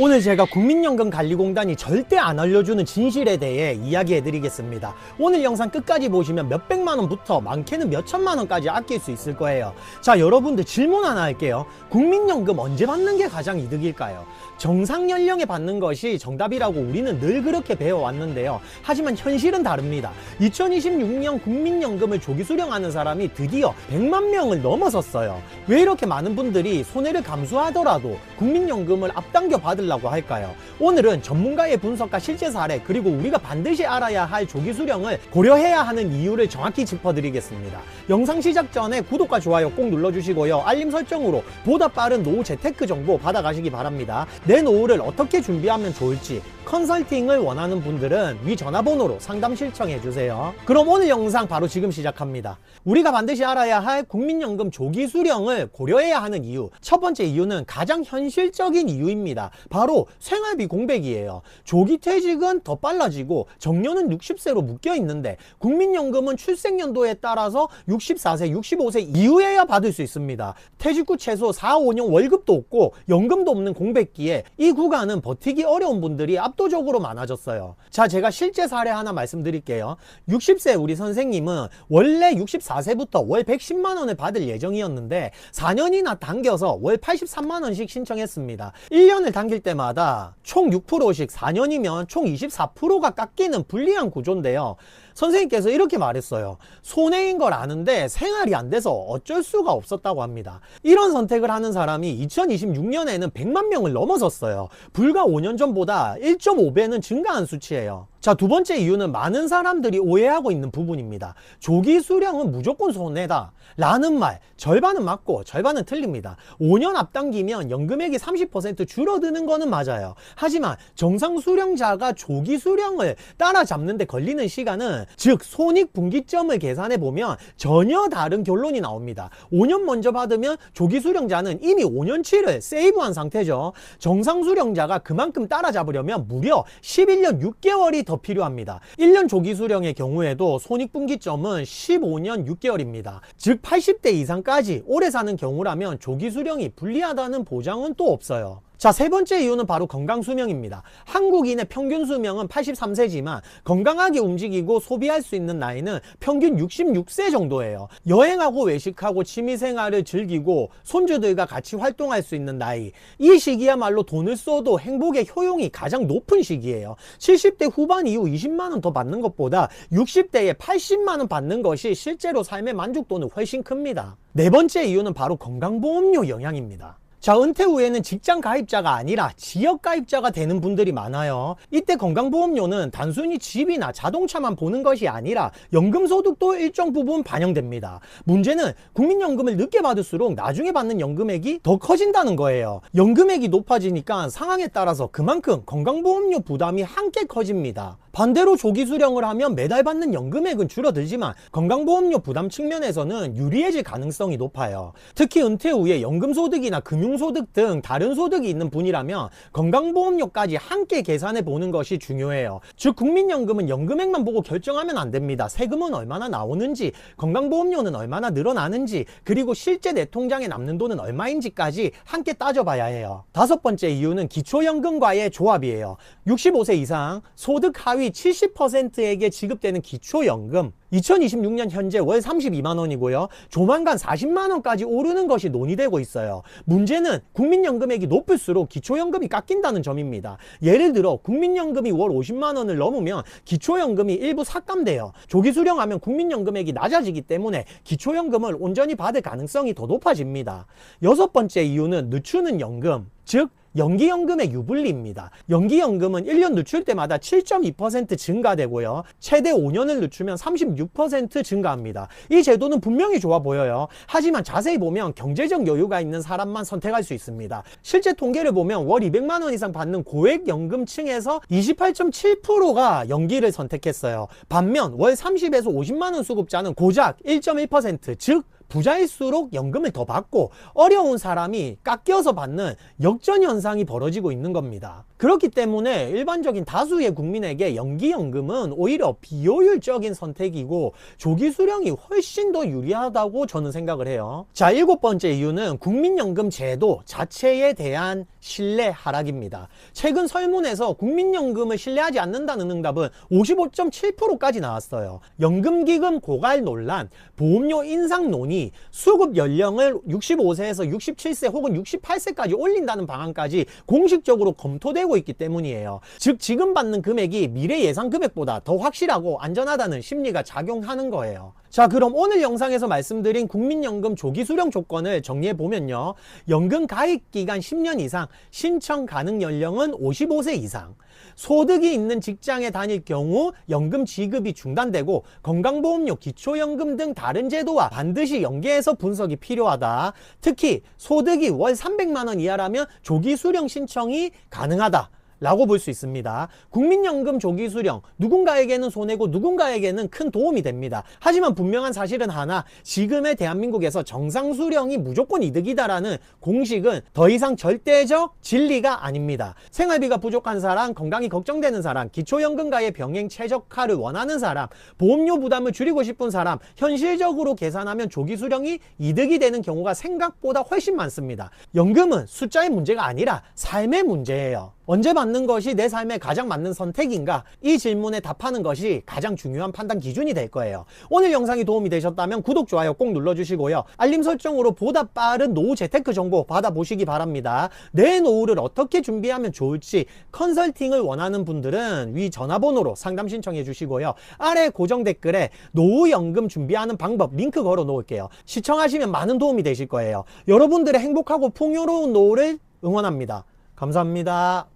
오늘 제가 국민연금관리공단이 절대 안 알려주는 진실에 대해 이야기해드리겠습니다. 오늘 영상 끝까지 보시면 몇백만원부터 많게는 몇천만원까지 아낄 수 있을 거예요. 자, 여러분들 질문 하나 할게요. 국민연금 언제 받는 게 가장 이득일까요? 정상 연령에 받는 것이 정답이라고 우리는 늘 그렇게 배워왔는데요. 하지만 현실은 다릅니다. 2026년 국민연금을 조기 수령하는 사람이 드디어 100만 명을 넘어섰어요. 왜 이렇게 많은 분들이 손해를 감수하더라도 국민연금을 앞당겨 받으려고 할까요? 오늘은 전문가의 분석과 실제 사례, 그리고 우리가 반드시 알아야 할 조기 수령을 고려해야 하는 이유를 정확히 짚어드리겠습니다. 영상 시작 전에 구독과 좋아요 꼭 눌러주시고요. 알림 설정으로 보다 빠른 노후 재테크 정보 받아가시기 바랍니다. 내 노후를 어떻게 준비하면 좋을지 컨설팅을 원하는 분들은 위 전화번호로 상담 신청해주세요. 그럼 오늘 영상 바로 지금 시작합니다. 우리가 반드시 알아야 할 국민연금 조기 수령을 고려해야 하는 이유, 첫 번째 이유는 가장 현실적인 이유입니다. 바로 생활비 공백이에요. 조기 퇴직은 더 빨라지고 정년은 60세로 묶여 있는데 국민연금은 출생연도에 따라서 64세, 65세 이후에야 받을 수 있습니다. 퇴직 후 최소 4, 5년 월급도 없고 연금도 없는 공백기에 이 구간은 버티기 어려운 분들이 압도적으로 많아졌어요. 자, 제가 실제 사례 하나 말씀드릴게요. 60세 우리 선생님은 원래 64세부터 월 110만원을 받을 예정이었는데 4년이나 당겨서 월 83만원씩 신청했습니다. 1년을 당길 때마다 총 6%씩 4년이면 총 24%가 깎이는 불리한 구조인데요. 선생님께서 이렇게 말했어요. 손해인 걸 아는데 생활이 안 돼서 어쩔 수가 없었다고 합니다. 이런 선택을 하는 사람이 2026년에는 100만 명을 넘어섰어요. 불과 5년 전보다 1.5배는 증가한 수치예요. 자, 두 번째 이유는 많은 사람들이 오해하고 있는 부분입니다. 조기 수령은 무조건 손해다 라는 말, 절반은 맞고 절반은 틀립니다. 5년 앞당기면 연금액이 30% 줄어드는 거는 맞아요. 하지만 정상 수령자가 조기 수령을 따라잡는 데 걸리는 시간은, 즉 손익분기점을 계산해 보면 전혀 다른 결론이 나옵니다. 5년 먼저 받으면 조기 수령자는 이미 5년치를 세이브한 상태죠. 정상 수령자가 그만큼 따라잡으려면 무려 11년 6개월이 더 필요합니다. 1년 조기 수령의 경우에도 손익분기점은 15년 6개월입니다. 즉 80대 이상까지 오래 사는 경우라면 조기 수령이 불리하다는 보장은 또 없어요. 자, 세 번째 이유는 바로 건강수명입니다. 한국인의 평균 수명은 83세지만 건강하게 움직이고 소비할 수 있는 나이는 평균 66세 정도예요. 여행하고 외식하고 취미생활을 즐기고 손주들과 같이 활동할 수 있는 나이, 이 시기야말로 돈을 써도 행복의 효용이 가장 높은 시기예요. 70대 후반 이후 20만원 더 받는 것보다 60대에 80만원 받는 것이 실제로 삶의 만족도는 훨씬 큽니다. 네 번째 이유는 바로 건강보험료 영향입니다. 자, 은퇴 후에는 직장 가입자가 아니라 지역 가입자가 되는 분들이 많아요. 이때 건강보험료는 단순히 집이나 자동차만 보는 것이 아니라 연금소득도 일정 부분 반영됩니다. 문제는 국민연금을 늦게 받을수록 나중에 받는 연금액이 더 커진다는 거예요. 연금액이 높아지니까 상황에 따라서 그만큼 건강보험료 부담이 함께 커집니다. 반대로 조기 수령을 하면 매달 받는 연금액은 줄어들지만 건강보험료 부담 측면에서는 유리해질 가능성이 높아요. 특히 은퇴 후에 연금소득이나 금융소득 등 다른 소득이 있는 분이라면 건강보험료까지 함께 계산해 보는 것이 중요해요. 즉 국민연금은 연금액만 보고 결정하면 안 됩니다. 세금은 얼마나 나오는지, 건강보험료는 얼마나 늘어나는지, 그리고 실제 내 통장에 남는 돈은 얼마인지까지 함께 따져봐야 해요. 다섯 번째 이유는 기초연금과의 조합이에요. 65세 이상 소득 하위 70%에게 지급되는 기초연금, 2026년 현재 월 32만원이고요. 조만간 40만원까지 오르는 것이 논의되고 있어요. 문제는 국민연금액이 높을수록 기초연금이 깎인다는 점입니다. 예를 들어 국민연금이 월 50만원을 넘으면 기초연금이 일부 삭감돼요. 조기 수령하면 국민연금액이 낮아지기 때문에 기초연금을 온전히 받을 가능성이 더 높아집니다. 여섯 번째 이유는 늦추는 연금, 즉 연기연금의 유불리입니다. 연기연금은 1년 늦출 때마다 7.2% 증가되고요. 최대 5년을 늦추면 36% 증가합니다. 이 제도는 분명히 좋아 보여요. 하지만 자세히 보면 경제적 여유가 있는 사람만 선택할 수 있습니다. 실제 통계를 보면 월 200만원 이상 받는 고액연금층에서 28.7%가 연기를 선택했어요. 반면 월 30에서 50만원 수급자는 고작 1.1%, 즉 부자일수록 연금을 더 받고 어려운 사람이 깎여서 받는 역전 현상이 벌어지고 있는 겁니다. 그렇기 때문에 일반적인 다수의 국민에게 연기연금은 오히려 비효율적인 선택이고 조기 수령이 훨씬 더 유리하다고 저는 생각을 해요. 자, 7번째 이유는 국민연금 제도 자체에 대한 신뢰 하락입니다. 최근 설문에서 국민연금을 신뢰하지 않는다는 응답은 55.7%까지 나왔어요. 연금기금 고갈 논란, 보험료 인상 논의, 수급 연령을 65세에서 67세 혹은 68세까지 올린다는 방안까지 공식적으로 검토되고 있기 때문이에요. 즉 지금 받는 금액이 미래 예상 금액보다 더 확실하고 안전하다는 심리가 작용하는 거예요. 자, 그럼 오늘 영상에서 말씀드린 국민연금 조기 수령 조건을 정리해 보면요. 연금 가입 기간 10년 이상, 신청 가능 연령은 55세 이상, 소득이 있는 직장에 다닐 경우 연금 지급이 중단되고 건강보험료, 기초연금 등 다른 제도와 반드시 연계해서 분석이 필요하다. 특히 소득이 월 300만 원 이하라면 조기 수령 신청이 가능하다 라고 볼 수 있습니다. 국민연금 조기 수령, 누군가에게는 손해고 누군가에게는 큰 도움이 됩니다. 하지만 분명한 사실은 하나, 지금의 대한민국에서 정상 수령이 무조건 이득이다라는 공식은 더 이상 절대적 진리가 아닙니다. 생활비가 부족한 사람, 건강이 걱정되는 사람, 기초연금과의 병행 최적화를 원하는 사람, 보험료 부담을 줄이고 싶은 사람, 현실적으로 계산하면 조기 수령이 이득이 되는 경우가 생각보다 훨씬 많습니다. 연금은 숫자의 문제가 아니라 삶의 문제예요. 언제 받는 것이 내 삶에 가장 맞는 선택인가? 이 질문에 답하는 것이 가장 중요한 판단 기준이 될 거예요. 오늘 영상이 도움이 되셨다면 구독, 좋아요 꼭 눌러주시고요. 알림 설정으로 보다 빠른 노후 재테크 정보 받아보시기 바랍니다. 내 노후를 어떻게 준비하면 좋을지 컨설팅을 원하는 분들은 위 전화번호로 상담 신청해 주시고요. 아래 고정 댓글에 노후연금 준비하는 방법 링크 걸어 놓을게요. 시청하시면 많은 도움이 되실 거예요. 여러분들의 행복하고 풍요로운 노후를 응원합니다. 감사합니다.